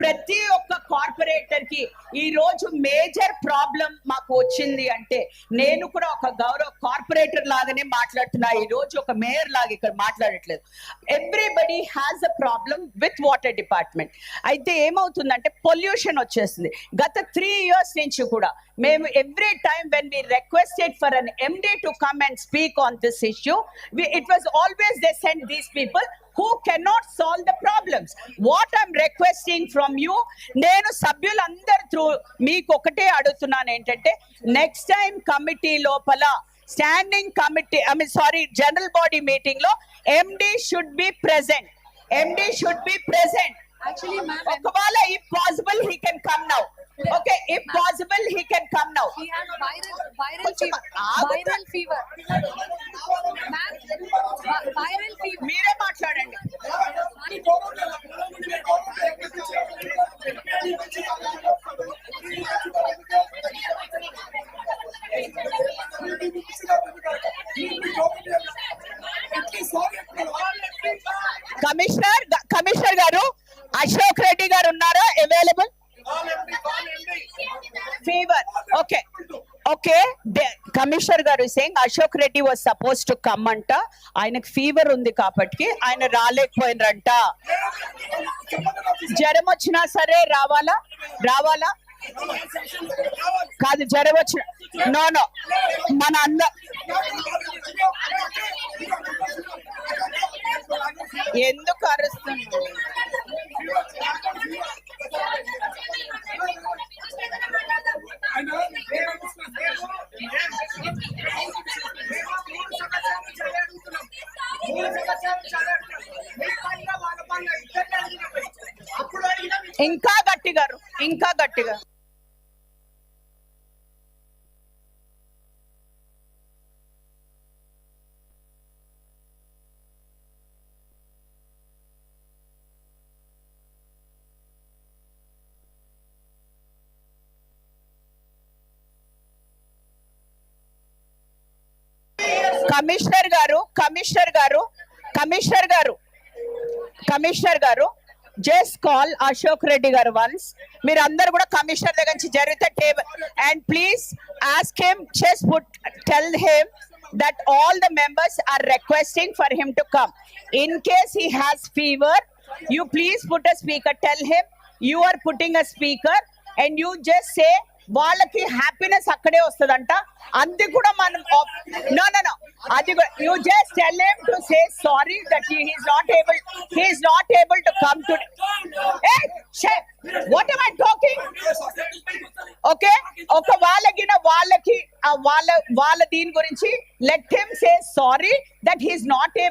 ప్రతి ఒక్క కార్పొరేటర్ కి ఈ రోజు మేజర్ ప్రాబ్లం మాకు వచ్చింది అంటే నేను కూడా ఒక గౌరవ కార్పొరేటర్ లాగానే మాట్లాడుతున్నా, ఈ రోజు ఒక మేయర్ లాగా ఇక్కడ మాట్లాడట్లేదు. Everybody has a problem with water department. అయితే ఏమవుతుందంటే పొల్యూషన్ వచ్చేస్తుంది. గత 3 years నుంచి కూడా మేము every time when we requested for an MD to come and speak on this issue, it was always they send these people who cannot solve the problems. What I'm requesting from you, నేను సభ్యులందరూ through మీకు ఒకటే అడుగుతున్నాను ఏంటంటే, next time committee లోపల standing committee general body meeting లో MD should be present. MD should be present. Actually, ma'am, ఒకవేళ if possible he can come now. Okay, if possible he can come now. he has viral fever. Viral fever. Ma'am, viral fever. మీరే మాట్లాడండి. Commissioner గారు అశోక్ రెడ్డి గారు ఉన్నారా available? Fever. Okay commissioner గారు saying Ashok Reddy was suppose to come అంట. ఆయనకు fever ఉంది కాబట్టి ఆయన రాలేకపోయినరంట. జ్వరం వచ్చినా సరే రావాలా కాదు, జ్వరం వచ్చిన నో మన ఎందుకు అరుస్తున్నా? ఇంకా గట్టిగా కమిషనర్ గారు జస్ట్ కాల్ అశోక్ రెడ్డి గారు వన్స్. మీరు అందరు కూడా కమిషనర్ దగ్గర నుంచి జరిగితే table and please ask him, just tell him that all the members are requesting for him to come. In case he has fever, you please put a speaker. Tell him you are putting a speaker and you just say వాళ్ళకి happiness అక్కడే వస్తుందంట. అది కూడా మనం no అది you just tell him to say sorry that he is not able to come today. Hey chef, what am I talking? Okay, ఒక వాళ్ళకి వాళ్ళ దీని గురించి let him say sorry that he is not able